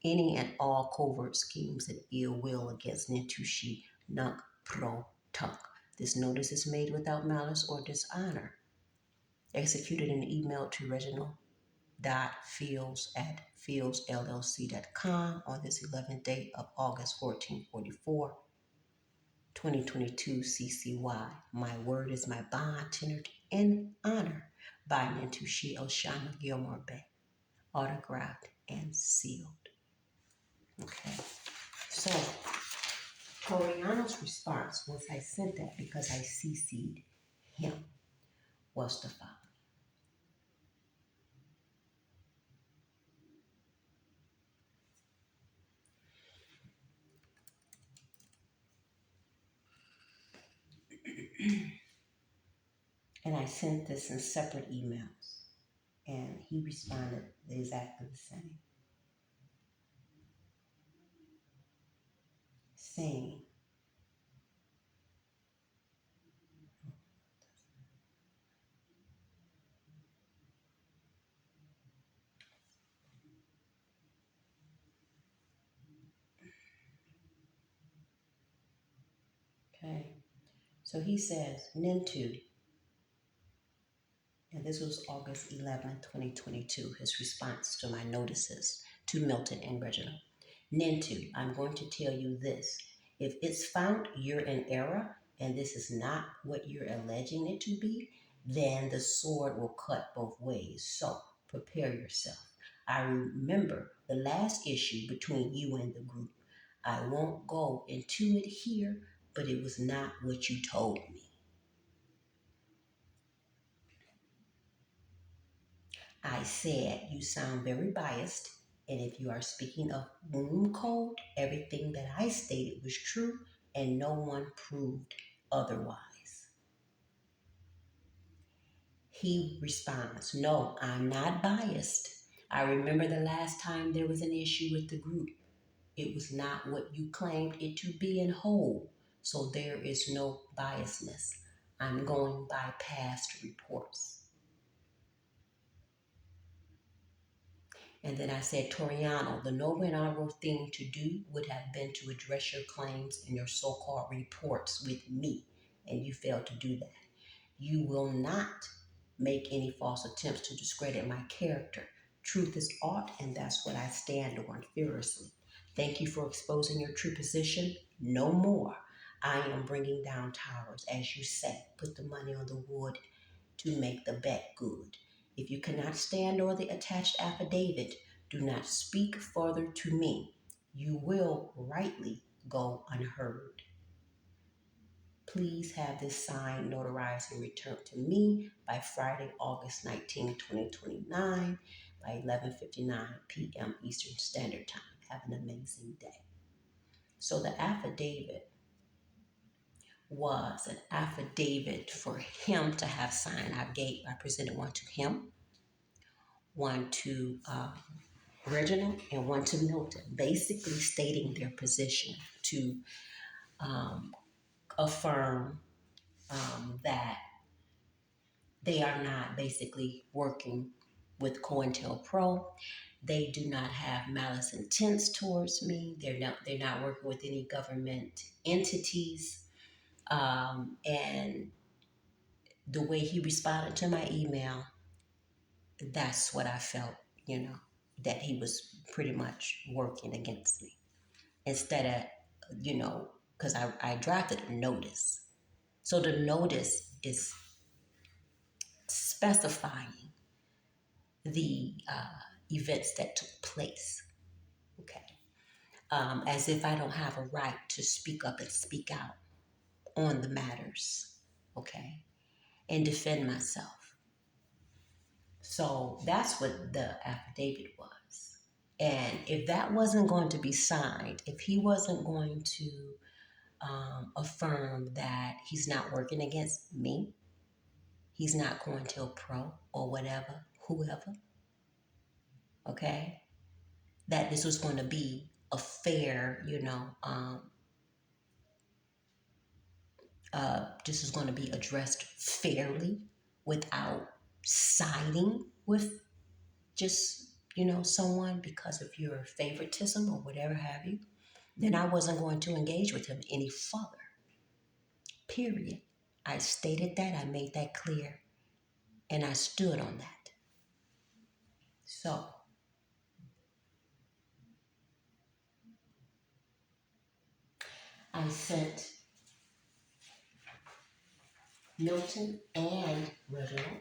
any and all covert schemes and ill will against Nintushi Nunk Pro Tunk. This notice is made without malice or dishonor. Executed an email to reginald.fields@fieldsllc.com on this 11th day of August 1444, 2022 CCY. My word is my bond, tendered in honor by Nintushi Oshama Gilmore Bay. Autographed and sealed. Okay. So, Toriano's response once I sent that, because I CC'd him, was the following. And I sent this in separate emails. And he responded exactly the same. Saying, okay. So he says, Nintu, And this was August 11th, 2022, his response to my notices to Milton and Reginald. Nintu, I'm going to tell you this. If it's found you're in error and this is not what you're alleging it to be, then the sword will cut both ways. So prepare yourself. I remember the last issue between you and the group. I won't go into it here, but it was not what you told me. I said you sound very biased, and if you are speaking of womb code, everything that I stated was true, and no one proved otherwise. He responds, no, I'm not biased. I remember the last time there was an issue with the group. It was not what you claimed it to be in whole, so there is no biasness. I'm going by past reports. And then I said, Toriano, the noble and honorable thing to do would have been to address your claims in your so called reports with me, and you failed to do that. You will not make any false attempts to discredit my character. Truth is art, and that's what I stand on fearlessly. Thank you for exposing your true position. No more. I am bringing down towers, as you say. Put the money on the wood to make the bet good. If you cannot stand on the attached affidavit, do not speak further to me. You will rightly go unheard. Please have this signed, notarized, and returned to me by Friday, August 19, 2029, by 11:59 p.m. Eastern Standard Time. Have an amazing day. So the affidavit was an affidavit for him to have signed. I presented one to him, one to Reginald, and one to Milton, basically stating their position to affirm that they are not basically working with COINTELPRO. They do not have malice intents towards me. They're not working with any government entities. And the way he responded to my email, that's what I felt, that he was pretty much working against me. Instead of, because I drafted a notice. So the notice is specifying the events that took place, okay? As if I don't have a right to speak up and speak out on the matters, okay? And defend myself. So that's what the affidavit was. And if that wasn't going to be signed, if he wasn't going to affirm that he's not working against me, he's not going to a pro or whatever, whoever, okay? That this was going to be a fair, this is going to be addressed fairly without siding with just, someone because of your favoritism or whatever have you, then I wasn't going to engage with him any further. Period. I stated that, I made that clear, and I stood on that. So, I sent Milton and Reginald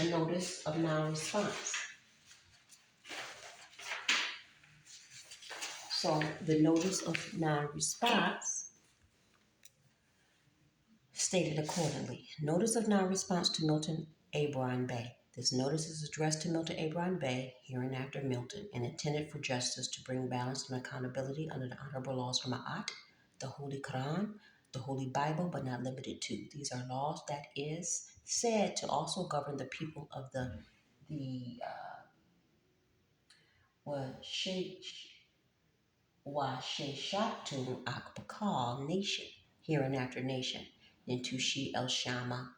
a notice of non-response. So the notice of non-response stated accordingly. Notice of non-response to Milton A. Bryan Bay. This notice is addressed to Milton A. Bryan Bay, hereinafter Milton, and intended for justice to bring balance and accountability under the honorable laws from Ma'at, the Holy Quran, the Holy Bible, but not limited to. These are laws that is said to also govern the people of the Washeshatun Akbakal nation, hereinafter nation. Nintushi El Shama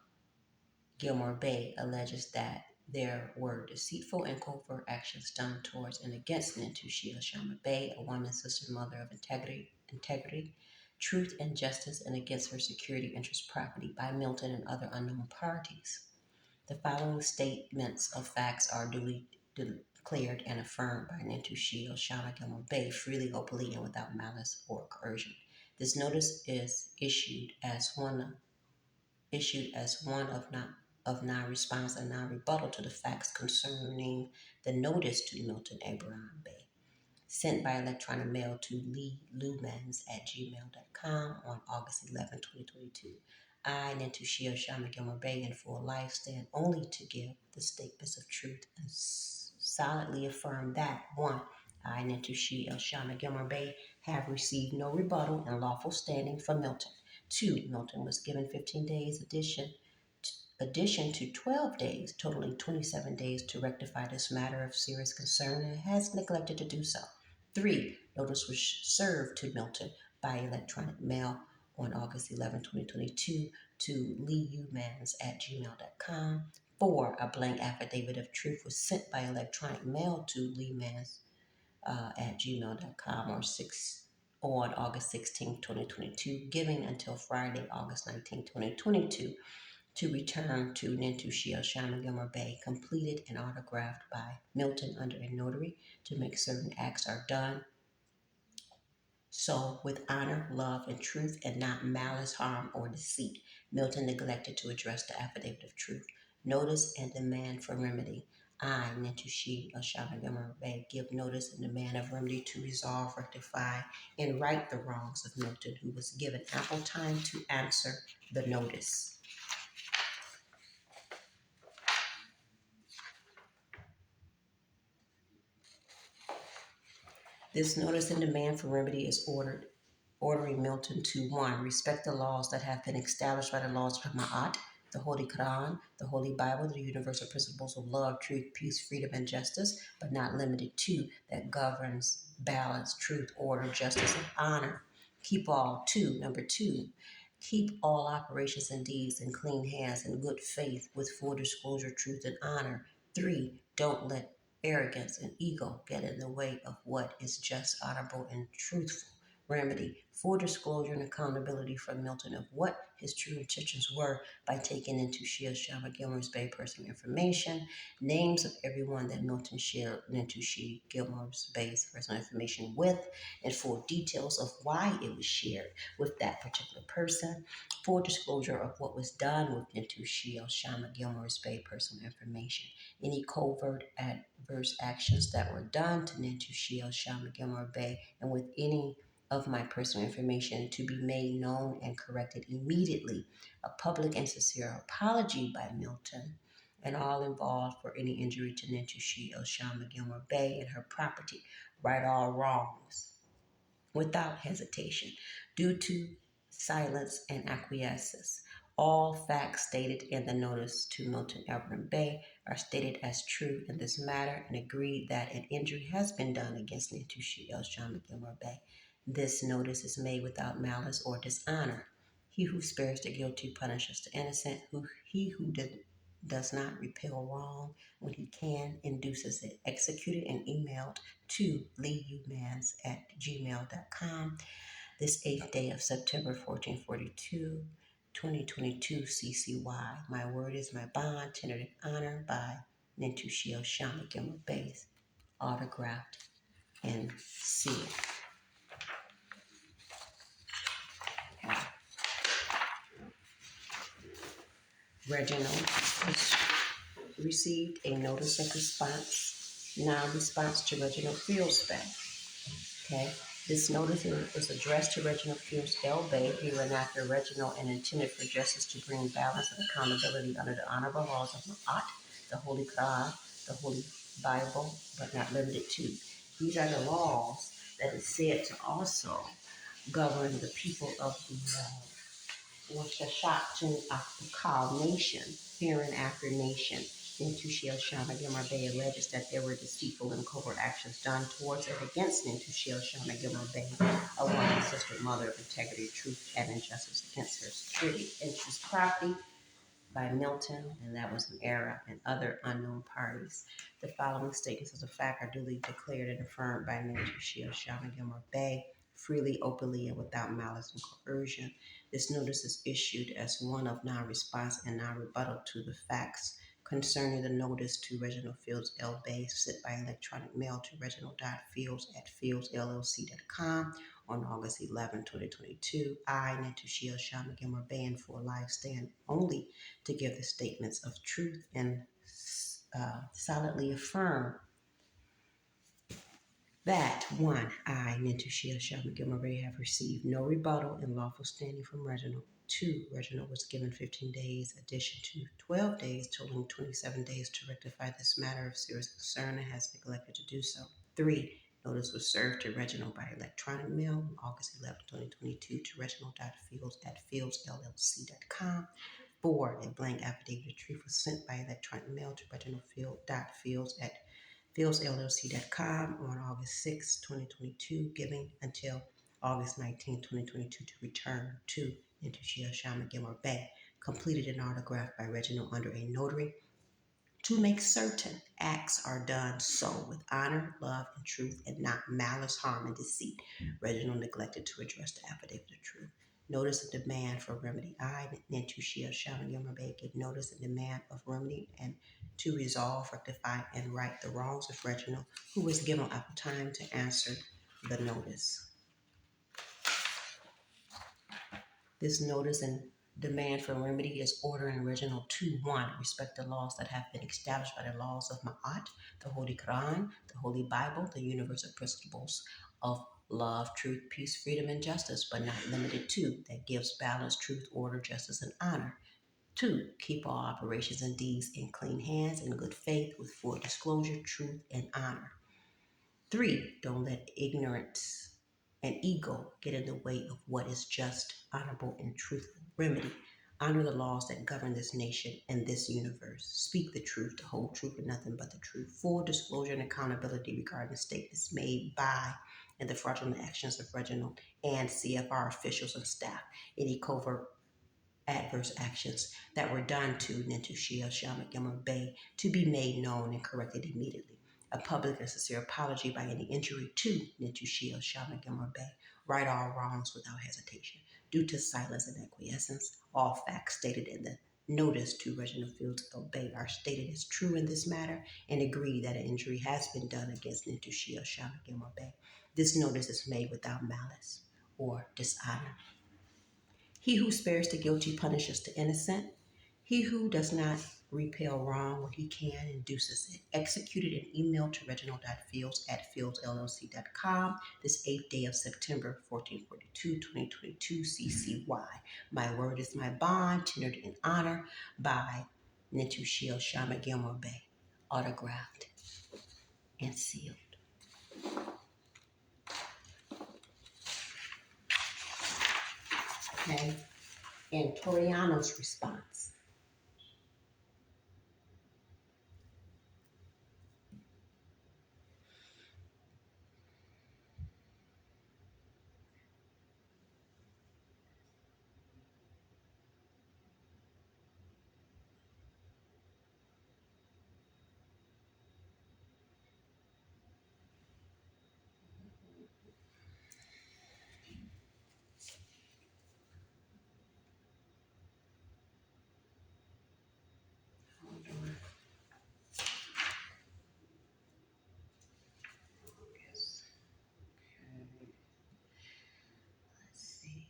Gilmore Bay alleges that there were deceitful and covert actions done towards and against Nintushi El Shama Bay, a woman, sister, mother of integrity, Truth and Justice and Against Her Security Interest Property by Milton and Other Unknown Parties. The following statements of facts are duly declared and affirmed by Nintushi Oshama Gilmore Bay freely, openly, and without malice or coercion. This notice is issued as one of non-response and non-rebuttal to the facts concerning the notice to Milton Abraham Bay, sent by electronic mail to leelumans@gmail.com on August 11, 2022. I, Nintushi Oshama Gilmore Bay, in full life, stand only to give the statements of truth and solidly affirm that 1. I, Nintushi Oshama Gilmore Bay, have received no rebuttal and lawful standing from Milton. 2. Milton was given 15 days addition to 12 days, totaling 27 days to rectify this matter of serious concern and has neglected to do so. 3. Notice was served to Milton by electronic mail on August 11, 2022 to leeumans@gmail.com. 4. A blank affidavit of truth was sent by electronic mail to leemans@gmail.com on August 16, 2022, giving until Friday, August 19, 2022, to return to Nintushi Oshama Gilmore Bay, completed and autographed by Milton under a notary to make certain acts are done so with honor, love, and truth, and not malice, harm, or deceit. Milton neglected to address the affidavit of truth. Notice and demand for remedy. I, Nintushi Oshama Gilmore Bay, give notice and demand of remedy to resolve, rectify, and right the wrongs of Milton, who was given ample time to answer the notice. This notice and demand for remedy is ordering Milton to 1. Respect the laws that have been established by the laws of Ma'at, the Holy Quran, the Holy Bible, the universal principles of love, truth, peace, freedom, and justice, but not limited to, that governs balance, truth, order, justice, and honor. Keep all. 2. Number 2. Keep all operations and deeds in clean hands and good faith with full disclosure, truth, and honor. 3. Don't let arrogance and ego get in the way of what is just, honorable, and truthful. Remedy: full disclosure and accountability from Milton of what his true intentions were by taking into Oshama Gilmore's Bay personal information, names of everyone that Milton shared into Gilmore's Bay's personal information with, and full details of why it was shared with that particular person, full disclosure of what was done with Nintushi Oshama Gilmore's Bay personal information, any covert adverse actions that were done to Nintushi Oshama Gilmore Bay, and with any of my personal information to be made known and corrected immediately. A public and sincere apology by Milton and all involved for any injury to Nintushi Oshama Gilmore Bay and her property. Right all wrongs without hesitation, due to silence and acquiescence. All facts stated in the notice to Milton Abraham Bay are stated as true in this matter and agreed that an injury has been done against Nintushi Oshama Gilmore Bay. This notice is made without malice or dishonor. He who spares the guilty punishes the innocent. He who does not repel wrong when he can induces it. Executed and emailed to leeumans@gmail.com this 8th day of September 1442, 2022 CCY. My word is my bond, tendered in honor by Nintushi Oshama Gilmore Bay, autographed and sealed. Reginald received a notice of response, non-response to Reginald Fields Bay. Okay, this notice is addressed to Reginald Fields L. Bay, hereinafter Reginald, and intended for justice to bring balance and accountability under the honorable laws of Ma'at, the Holy Quran, the Holy Bible, but not limited to. These are the laws that is said to also govern the people of the Washashatun Akbakal nation, hereinafter nation. Nintushi Oshama Gilmore Bay alleges that there were deceitful and covert actions done towards and against Nintushi Oshama Gilmore Bay, a woman, sister, mother of integrity, truth, and injustice against her security, interest, property by Milton, and that was an error, and other unknown parties. The following statements of the fact are duly declared and affirmed by Nintushi Oshama Gilmore Bay, freely, openly, and without malice and coercion. This notice is issued as one of non-response and non-rebuttal to the facts concerning the notice to Reginald Fields L. Bay sent by electronic mail to Reginald.Fields at fieldslllc.com on August 11, 2022. I, Natushia Shama Gilmer, banned for a live stand only to give the statements of truth and solidly affirm that one, I, Nintushia Shelby Gilmore, have received no rebuttal in lawful standing from Reginald. Two, Reginald was given 15 days, addition to 12 days, totaling 27 days to rectify this matter of serious concern and has neglected to do so. Three, notice was served to Reginald by electronic mail on August 11, 2022 to Reginald.Fields at fieldslllc.com. Four, a blank affidavit of truth was sent by electronic mail to Reginald.Fields at fieldslllc.com on August 6, 2022, giving until August 19, 2022 to return to Nintushia Shama Gilmore Bay, completed and autographed by Reginald under a notary to make certain acts are done so with honor, love, and truth, and not malice, harm, and deceit. Reginald neglected to address the affidavit of truth. Notice of demand for remedy. I, Nantushia Shama Gilmore Bay, give notice and demand of remedy and to resolve, rectify, and right the wrongs of Reginald, who was given ample time to answer the notice. This notice and demand for remedy is order in Reginald 2:1. Respect the laws that have been established by the laws of Ma'at, the Holy Quran, the Holy Bible, the universal principles of love, truth, peace, freedom, and justice, but not limited to, that gives balance, truth, order, justice, and honor. Two, keep all operations and deeds in clean hands, in good faith, with full disclosure, truth, and honor. Three, don't let ignorance and ego get in the way of what is just, honorable, and truthful. Remedy, honor the laws that govern this nation and this universe. Speak the truth, the whole truth, and nothing but the truth. Full disclosure and accountability regarding statements made by and the fraudulent actions of Reginald and CFR officials and staff. Any covert adverse actions that were done to Nintushia Shama Gilmore Bay to be made known and corrected immediately. A public and sincere apology by any injury to Nintushia Shama Gilmore Bay. Right all wrongs without hesitation. Due to silence and acquiescence, all facts stated in the notice to Reginald Fields L. Bay are stated as true in this matter and agree that an injury has been done against Nintushia Shama Gilmore Bay. This notice is made without malice or dishonor. He who spares the guilty punishes the innocent. He who does not repel wrong when he can induces it. Executed an email to Reginald.Fields at fieldslllc.com this 8th day of September 1442, 2022, CCY. My word is my bond, tendered in honor by Nintushia Shama Gilmore Bay. Autographed and sealed. Okay. And Toriano's response. Let's see.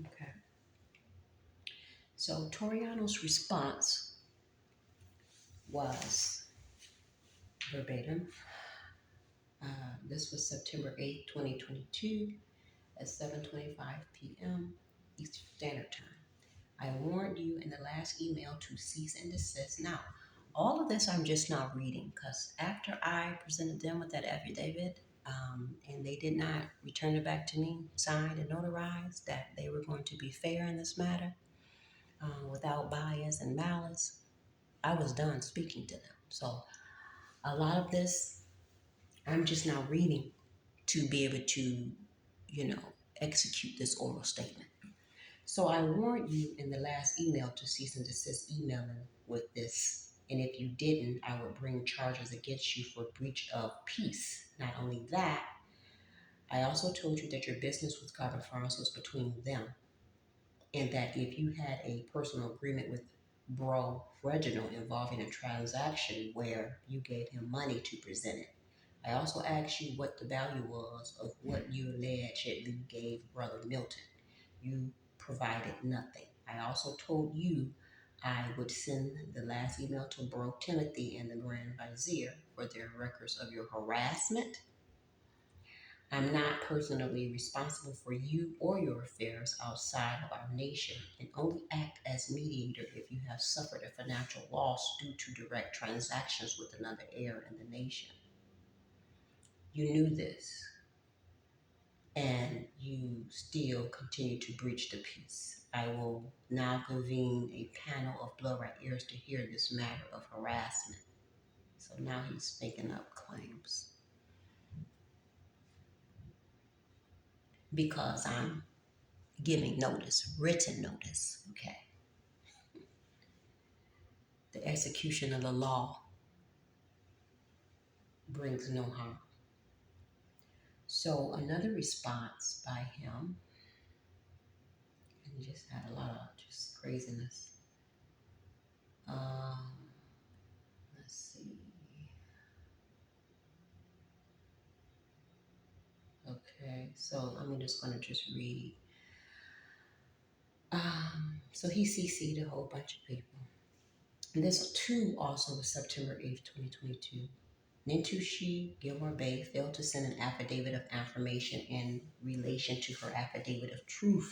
Okay. So Toriano's response was verbatim. This was September 8th, 2022 at 7:25 p.m. Eastern Standard Time. I warned you in the last email to cease and desist now. all of this I'm just not reading because after I presented them with that affidavit, and they did not return it back to me, signed and notarized, that they were going to be fair in this matter, without bias and malice, I was done speaking to them. So a lot of this, I'm just now reading to be able to, you know, execute this oral statement. So I warned you in the last email to cease and desist emailing with this. And if you didn't, I would bring charges against you for breach of peace. Not only that, I also told you that your business with Carbon Farms was between them, and that if you had a personal agreement with Bro Reginald involving a transaction where you gave him money to present it. I also asked you what the value was of what you allegedly gave Brother Milton. You provided nothing. I also told you I would send the last email to Bro Timothy and the Grand Vizier for their records of your harassment. I'm not personally responsible for you or your affairs outside of our nation and only act as mediator if you have suffered a financial loss due to direct transactions with another heir in the nation. You knew this, and you still continue to breach the peace. I will now convene a panel of blood-right heirs to hear this matter of harassment. So now he's making up claims because I'm giving notice, written notice, okay? The execution of the law brings no harm. So another response by him, and he just had a lot of just craziness. Let's see. Okay, so I'm just going to just read. So he CC'd a whole bunch of people. And this too also was September 8th, 2022. Nintushi Gilmore Bay failed to send an affidavit of affirmation in relation to her affidavit of truth